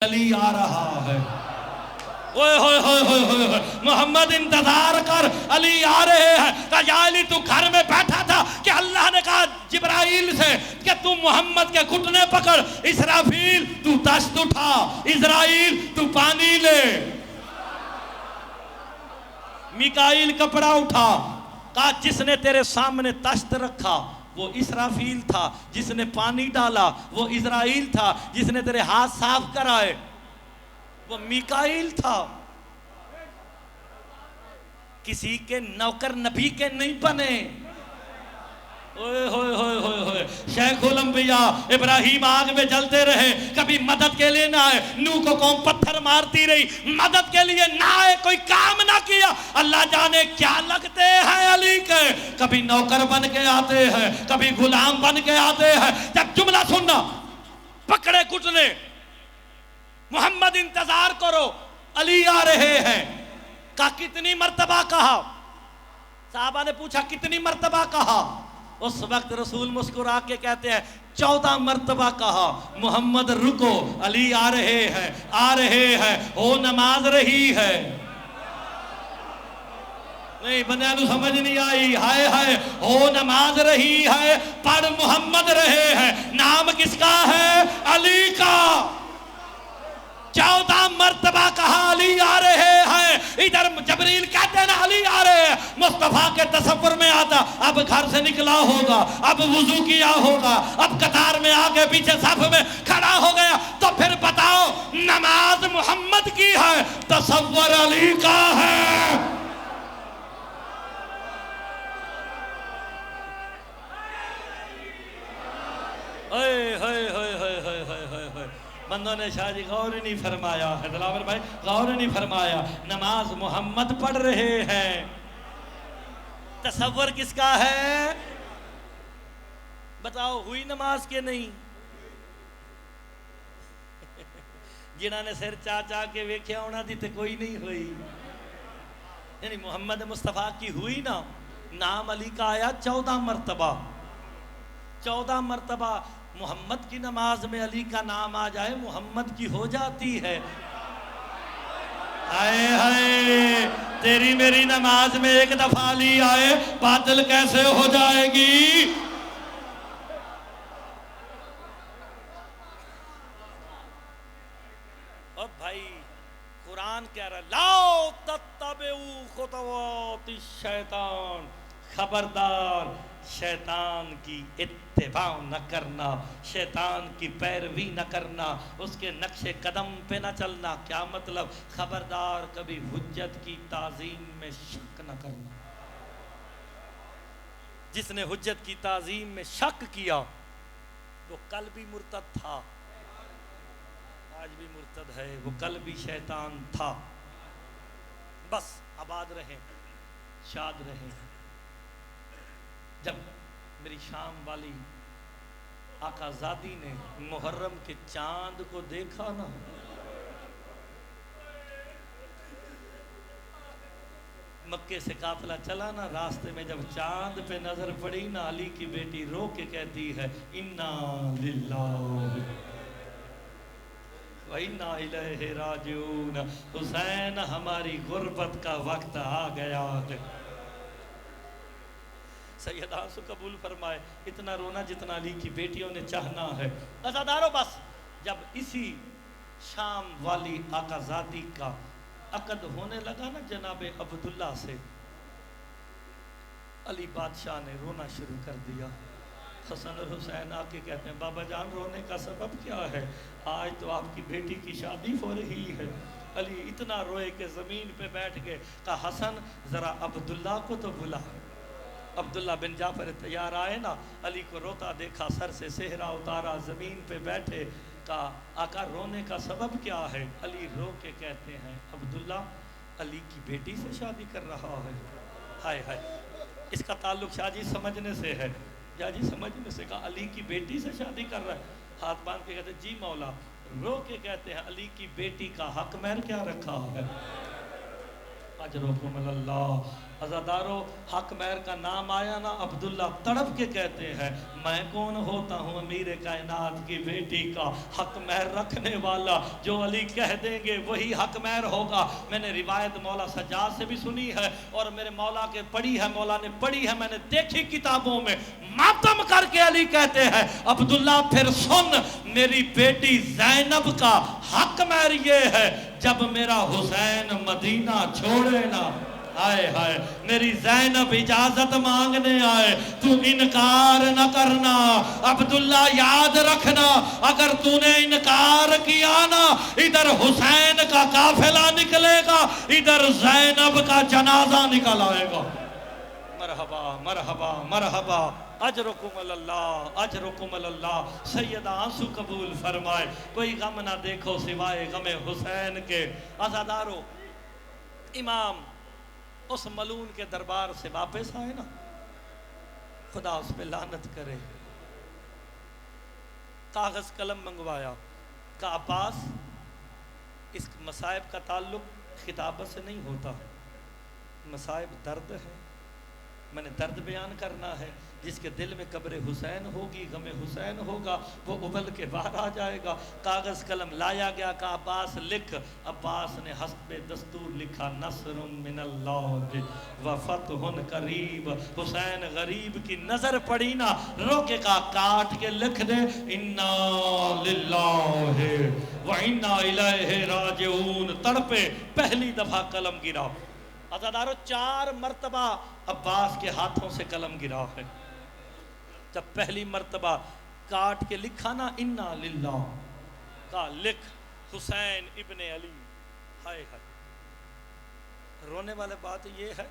अली आ रहा है। ओए होए होए होए होए, मोहम्मद इंतजार कर, अली आ रहे हैं। कहा अली तू घर में बैठा था कि अल्लाह ने कहा जिब्राइल से कि तू मोहम्मद के घुटने पकड़, इसराफील तू दस्त उठा, इजराइल तू पानी ले, मिकाइल कपड़ा उठा। कहा जिसने तेरे सामने तश्त रखा वो इसराफील था, जिसने पानी डाला वो इजराइल था, जिसने तेरे हाथ साफ कराए वो मिकाइल था। किसी के नौकर नबी के नहीं बने। ओए होए होए होए होए, शेखुल अंबिया इब्राहिम आग में जलते रहे, कभी मदद के लिए ना आए। नूह को कौम पत्थर मारती रही, मदद के लिए ना आए, कोई काम ना किया। अल्लाह जाने क्या लगते हैं अली के, कभी नौकर बन के आते हैं, कभी गुलाम बन के आते हैं। जब जुमला सुनना, पकड़े घुटने, मोहम्मद इंतजार करो, अली आ रहे हैं। कहा कितनी मर्तबा कहा? साहबा ने पूछा कितनी मर्तबा कहा? उस वक्त रसूल मुस्कुरा के कहते हैं 14 मर्तबा कहा। मोहम्मद रुको, अली आ रहे हैं, आ रहे हैं, हो नमाज रही है। नहीं बंदे को समझ नहीं आई। हाय हाय, हो नमाज रही है, पढ़ मोहम्मद रहे हैं। नाम किसका है? अली का। 14 मर्तबा कहा अली आ रहे हैं। इधर जबरील कहते हैं ना अली आ रहे हैं। मुस्तफा के तसव्वुर में आता, अब घर से निकला होगा, अब वुजू किया होगा, अब कतार में आगे पीछे सफ में खड़ा हो गया, तो फिर बताओ नमाज मोहम्मद की है, तसव्वुर अली का है। ओए होए होए होए होए होए होए होए, बंदों ने शाह जी गौर नहीं फरमाया है, दिलावर भाई गौर नहीं फरमाया। नमाज मोहम्मद पढ़ रहे हैं, तसव्वुर किसका है? बताओ हुई नमाज के नहीं? जिन्होंने सिर चा चा के वेख्या होना दी ते कोई नहीं हुई। यानी मोहम्मद मुस्तफा की हुई ना। नाम अली का आया 14 मर्तबा। 14 मर्तबा मोहम्मद की नमाज में अली का नाम आ जाए, मोहम्मद की हो जाती है। हाय हाय, तेरी मेरी नमाज में एक दफा अली आए, बातिल कैसे हो जाएगी? और भाई कुरान कह रहा लाओ तत्तबऊ खुतवाति शैतान, खबरदार शैतान की इत्तिबा न करना, शैतान की पैरवी न करना, उसके नक्शे कदम पे न चलना। क्या मतलब? खबरदार कभी हुज्जत की ताजीम में शक न करना। जिसने हुज्जत की ताजीम में शक किया वो कल भी मुर्तद था, आज भी मुर्तद है, वो कल भी शैतान था। बस आबाद रहें, शाद रहें। जब मेरी शाम वाली आकाज़ादी ने मुहर्रम के चांद को देखा ना, मक्के से काफिला चला ना, रास्ते में जब चांद पे नजर पड़ी ना, अली की बेटी रो के कहती है इन्ना लिल्लाहि व इन्ना इलैहि राजिऊन। हुसैन हमारी गुर्बत का वक्त आ गया है। सैयद आंसू कबूल फरमाए, इतना रोना जितना अली की बेटियों ने चाहना है। अज़ादारों बस जब इसी शाम वाली आकाज़ादी का अक़द होने लगा ना जनाब अब्दुल्ला से, अली बादशाह ने रोना शुरू कर दिया। हसन और हुसैन आके कहते हैं बाबा जान रोने का सबब क्या है? आज तो आपकी बेटी की शादी हो रही है। अली इतना रोए कि ज़मीन पे बैठ गए। कहा हसन ज़रा अब्दुल्ला को तो बुला। अब्दुल्ला बिन जाफर तैयार आए ना, अली को रोता देखा, सर से सेहरा उतारा, ज़मीन पे बैठे। कहा आका रोने का सबब क्या है? अली रो के कहते हैं अब्दुल्ला अली की बेटी से शादी कर रहा है। हाय हाय, इसका ताल्लुक शाहजी समझने से है, शाहजी समझने से। कहा अली की बेटी से शादी कर रहा है? हाथ बांध के कहते जी मौला। रो के कहते हैं अली की बेटी का हक महर क्या रखा है? अजरुकुम अल्लाह अज़ादारों, हक महर का नाम आया ना, अब्दुल्ला तड़प के कहते हैं, मैं कौन होता हूँ अमीर कायनात की बेटी का हक महर रखने वाला, जो अली कह देंगे वही हक महर होगा। मैंने रिवायत मौला सज्जाद से भी सुनी है और मेरे मौला के पढ़ी है, मौला ने पढ़ी है, मैंने देखी किताबों में। मातम करके अली कहते हैं, अब्दुल्ला फिर सुन, मेरी बेटी ज़ैनब का हक महर ये है, जब मेरा हुसैन मदीना छोड़े ना, हाय हाय, मेरी ज़ैनब इजाजत मांगने आए, तू इनकार न करना। अब्दुल्ला याद रखना, अगर तूने इनकार किया ना, इधर हुसैन का काफिला निकलेगा, इधर ज़ैनब का जनाजा निकल आएगा। मरहबा मरहबा मरहबा, अजरुकुम अल्लाह अजरुकुम अल्लाह। सैयदा आंसू कबूल फरमाए, कोई गम ना देखो सिवाय गमे हुसैन के। आज़ादारों, इमाम उस मलून के दरबार से वापस आए ना, खुदा उस पे लानत करे, कागज कलम मंगवाया का अब्बास, इस मसाइब का ताल्लुक खिताबत से नहीं होता, मसाइब दर्द है, मैंने दर्द बयान करना है। जिसके दिल में कब्र हुसैन होगी, गमे हुसैन होगा, वो उबल के बाहर आ जाएगा। कागज़ कलम लाया गया, का अब्बास लिख। अब्बास ने हस्बे दस्तूर लिखा, नसरुन मिनल्लाह व फतहुन करीब। हुसैन गरीब की नज़र पड़ी ना, रोके का काट के लिख दे, इन्ना लिल्लाहि व इन्ना इलैहि राजिऊन। तड़पे, पहली दफ़ा कलम गिरा। अज़ादारों, 4 मरतबा अब्बास के हाथों से कलम गिरा है। जब पहली मर्तबा काट के लिखा ना, इन्ना लिल्लाह का लिख, हुसैन इब्ने अली, हाय हाय। रोने वाले बात ये है,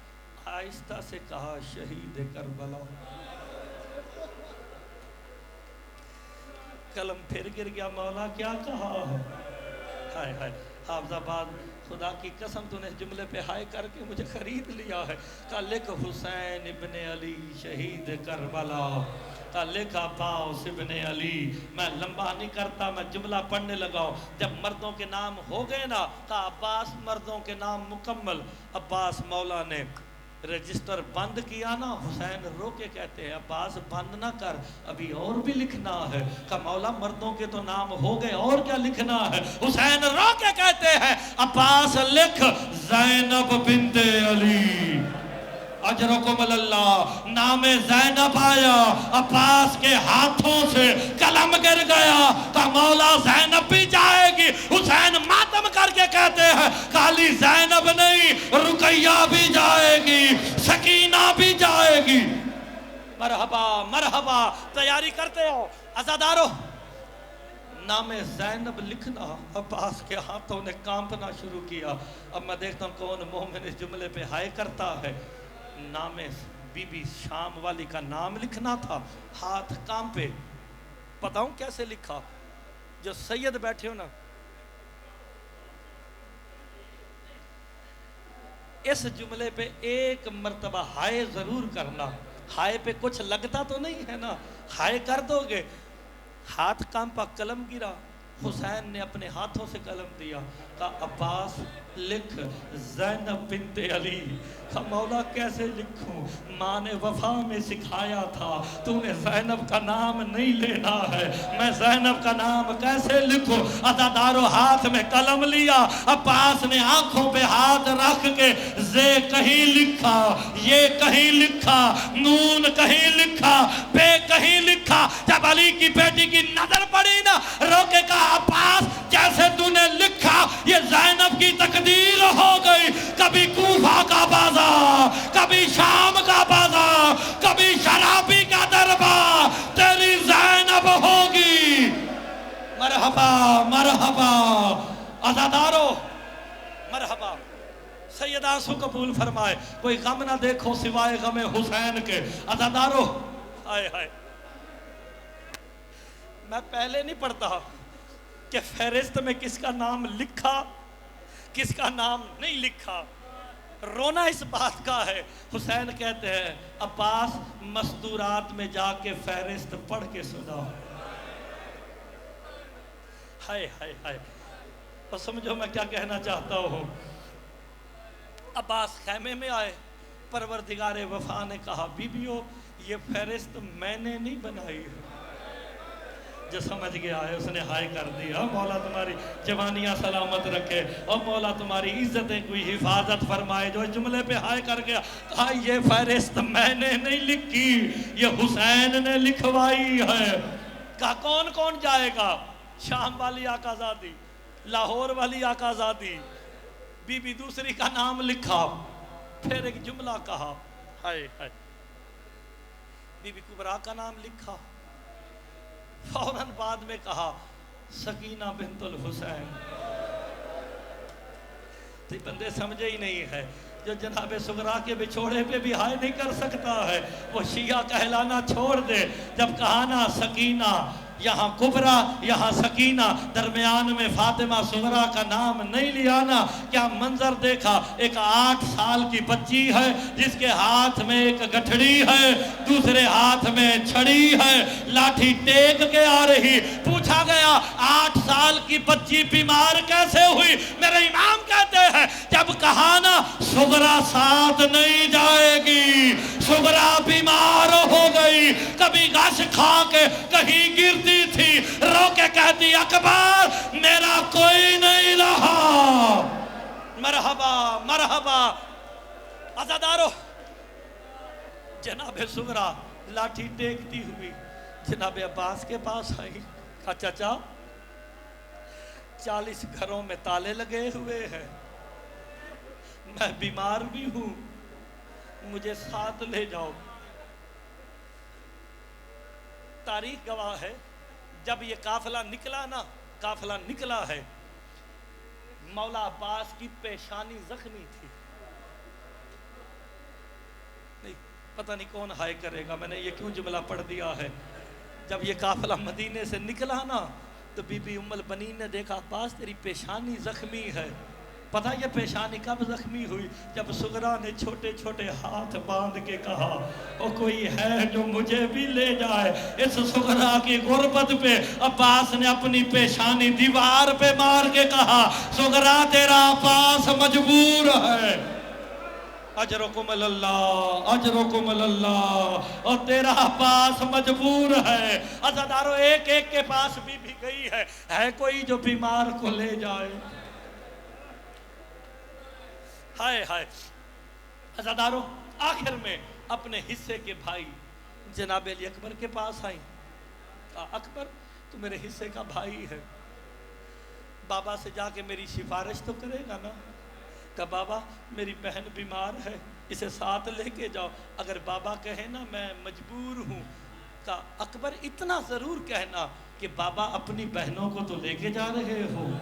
आहिस्ता से कहा, शहीद करबला। कलम फिर गिर गया, मौला क्या कहा है, हाय हाय। हाफिज़ाबाद, खुदा की कसम तूने जुमले पे हाय करके मुझे खरीद लिया है। का लिख, हुसैन इब्ने अली शहीद करबला। का लिख, अब्बास इब्ने अली। मैं लंबा नहीं करता, मैं जुमला पढ़ने लगाओ। जब मर्दों के नाम हो गए ना, का अब्बास मर्दों के नाम मुकम्मल। अब्बास मौला ने रजिस्टर बंद किया ना, हुसैन रो के कहते हैं, अब्बास बंद ना कर, अभी और भी लिखना है। का मौला मर्दों के तो नाम हो गए, और क्या लिखना है। हुसैन रो के कहते हैं, अब्बास लिख, ज़ैनब बिन्ते अली अजरुकुमुल्लाह। नामे ज़ैनब आया, अब्बास के हाथों से कलम गिर गया। का मौला ज़ैनब भी जाएगी। हुसैन मातम करके कहते हैं, खाली ज़ैनब नहीं, रुकैया भी जाएगी, सकीना भी जाएगी। मरहबा मरहबा, तैयारी करते हो अज़ादारों। नामे ज़ैनब लिखना, अब्बास के हाथों ने कांपना शुरू किया। अब मैं देखता हूँ कौन मोमिन इस जुमले पे हाय करता है। नामे बीबी शाम वाली का नाम लिखना था, हाथ कांपे। बताऊं कैसे लिखा। जो सैयद बैठे हो ना, इस जुमले पे एक मर्तबा हाय जरूर करना। हाय पे कुछ लगता तो नहीं है ना, हाय कर दोगे। हाथ कांपा, कलम गिरा। हुसैन ने अपने हाथों से कलम दिया। का अब्बास लिख, ज़ैनब बिन्ते अली। का मौला कैसे लिखूं, माँ ने वफा में सिखाया था, तूने ज़ैनब का नाम नहीं लेना है, मैं ज़ैनब का नाम कैसे लिखूं। अज़ादारों, हाथ में कलम लिया। अब्बास ने आंखों पे हाथ रख के जे कहीं लिखा, ये कहीं लिखा, नून कहीं लिखा, बे कहीं लिखा। जब अली की बेटी की नजर पड़ी ना, रोके का अब्बास, जैसे तूने लिखा ये ज़ैनब की तकदीर हो गई। कभी कूफा का बाजार, कभी शाम का बाजार, कभी शराबी का दरबार, तेरी ज़ैनब होगी। मरहबा मरहबा। अज़ादारों, मरहबा। सैयदा आंसू कबूल फरमाए, कोई गम ना देखो सिवाय गमे हुसैन के। अज़ादारों, हाय हाय। मैं पहले नहीं पढ़ता कि फहरिस्त में किसका नाम लिखा, किसका नाम नहीं लिखा। रोना इस बात का है। हुसैन कहते हैं, अब्बास मस्तूरात में जाके फहरिस्त पढ़ के सुना। हाय हाय हाय। तो समझो मैं क्या कहना चाहता हूँ। अब्बास खैमे में आए, परवरदिगारे वफा ने कहा, बीबियों ये फहरिस्त मैंने नहीं बनाई है। जो समझ गया है उसने हाय कर दिया। मौला तुम्हारी जवानियाँ सलामत रखे और मौला तुम्हारी इज्जतें कोई हिफाजत फरमाए। जो इस जुमले पे हाय कर गया, कहा ये फहरिस्त मैंने नहीं लिखी, ये हुसैन ने लिखवाई है। कहा कौन कौन जाएगा? शाम वाली आकाजादी, लाहौर वाली आकाजादी, बीबी दूसरी का नाम लिखा। फिर एक जुमला कहा, हाय हाय, बीबी कुबरा का नाम लिखा। फौरन बाद में कहा सकीना बिंतुल हुसैन। तो बंदे समझे ही नहीं है, जो जनाब सुगरा के बिछोड़े पे भी हाय नहीं कर सकता है वो शिया कहलाना छोड़ दे। जब कहा ना सकीना, यहाँ कुबरा यहाँ सकीना, दरमियान में फातिमा सुगरा का नाम नहीं लिया ना, क्या मंजर देखा। एक 8 साल की बच्ची है जिसके हाथ में एक गठड़ी है, दूसरे हाथ में छड़ी है, लाठी टेक के आ रही। पूछा गया 8 साल की बच्ची बीमार कैसे हुई? मेरे इमाम कहते हैं जब कहा ना सुगरा साथ नहीं जाएगी, सुगरा बीमार हो गई, कभी घास खा के कहीं गिरती थी, रो के कहती अकबर मेरा कोई नहीं रहा। मरहबा मरहबा। अज़ादारो, जनाब सुगरा लाठी टेकती हुई जनाब अब्बास के पास आई। कहा चाचा 40 घरों में ताले लगे हुए हैं, मैं बीमार भी हूं, मुझे साथ ले जाओ। तारीख गवाह है जब ये काफिला निकला ना, काफिला निकला है, मौला अब्बास की पेशानी जख्मी थी। नहीं पता नहीं कौन हाय करेगा, मैंने ये क्यों जुमला पढ़ दिया है। जब ये काफिला मदीने से निकला ना तो बीबी उम्मुल बनीन ने देखा अब्बास तेरी पेशानी जख्मी है। पता ये पेशानी कब जख्मी हुई? जब सुगरा ने छोटे छोटे हाथ बांध के कहा ओ कोई है जो मुझे भी ले जाए। इस सुगरा की गुर्बत पे अब्बास ने अपनी पेशानी दीवार पे मार के कहा सुगरा तेरा अब्बास मजबूर है। अजरुकुमुल्लाह अजरुकुमुल्लाह, और तेरा अब्बास मजबूर है। अज़ादारो एक एक के पास बीबी गई है कोई जो बीमार को ले जाए? हाय हाय। अज़ादारो आखिर में अपने हिस्से के भाई जनाब अली अकबर के पास आई। अकबर तू मेरे हिस्से का भाई है, बाबा से जाके मेरी सिफारिश तो करेगा ना? कहा बाबा मेरी बहन बीमार है, इसे साथ लेके जाओ। अगर बाबा कहे ना मैं मजबूर हूँ। कहा अकबर इतना ज़रूर कहना कि बाबा अपनी बहनों को तो लेके जा रहे हो,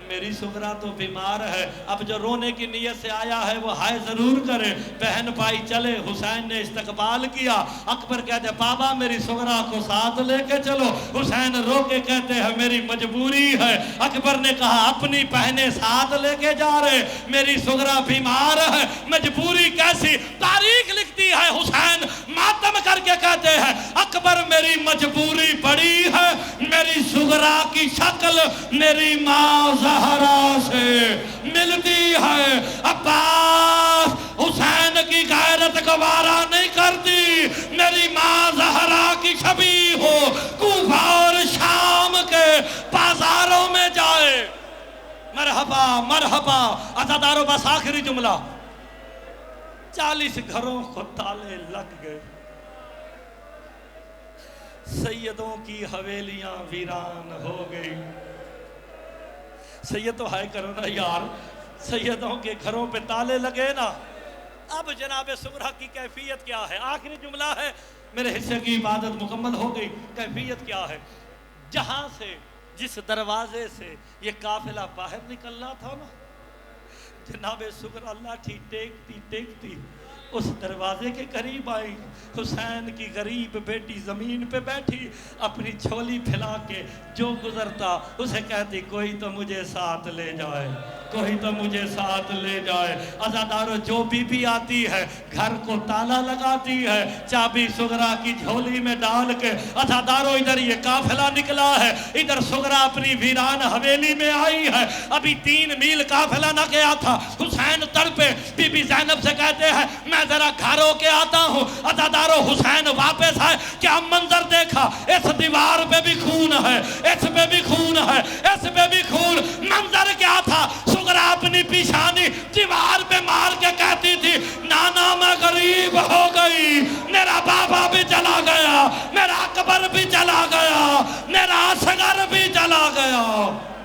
मेरी सुगरा तो बीमार है। अब जो रोने की नीयत से आया है वो हाय जरूर करे। बहन भाई चले, हुसैन ने इस्तकबाल किया। अकबर कहते बाबा मेरी सुगरा को साथ लेके चलो। हुसैन रो के कहते हैं मेरी मजबूरी है। अकबर ने कहा अपनी बहनें साथ लेके जा रहे, मेरी सुगरा बीमार है, मजबूरी कैसी? तारीख लिखती है हुसैन मातम करके कहते हैं अकबर मेरी मजबूरी बड़ी है, मेरी सुगरा की शक्ल मेरी माँ ज़हरा से मिलती है। अब्बास हुसैन की गैरत गवारा नहीं करती, मेरी माँ ज़हरा की छवि हो कूफा और शाम के बाजारों में जाए। मरहबा मरहबा। अज़ादारो बस आखिरी जुमला। 40 घरों को ताले लग गए, सैयदों की हवेलियां वीरान हो गई। सैयद तो हाय करो ना यार, सैयदों के घरों पे ताले लगे ना। अब जनाब सुगरा की कैफियत क्या है? आखिरी जुमला है, मेरे हिस्से की इबादत मुकम्मल हो गई। कैफियत क्या है? जहां से जिस दरवाजे से ये काफिला बाहर निकलना था ना, जनाब सुगरा लाठी टेकती टेकती उस दरवाजे के करीब आई। हुसैन की गरीब बेटी ज़मीन पे बैठी, अपनी झोली फैला के जो गुजरता उसे कहती कोई तो मुझे साथ ले जाए, कोई तो मुझे साथ ले जाए। अज़ादारो जो बीबी आती है घर को ताला लगाती है, चाबी सुगरा की झोली में डाल के। अज़ादारो इधर ये काफिला निकला है, इधर सुगरा अपनी वीरान हवेली में आई है। अभी 3 मील काफिला न गया था, हुसैन तड़पे। बीबी ज़ैनब से कहते हैं मैं मैं जरा घर होके आता हूँ, अदादारो हुसैन वापस आए, क्या मंजर देखा, इस दीवार पे भी खून है, इस पे भी खून है, इस पे भी खून। मंजर क्या था, सुगरा अपनी पिशानी दीवार पे मार के कहती थी, नाना मैं गरीब हो गई, मेरा बाबा भी चला गया, मेरा अकबर भी चला गया, मेरा असगर भी चला गया।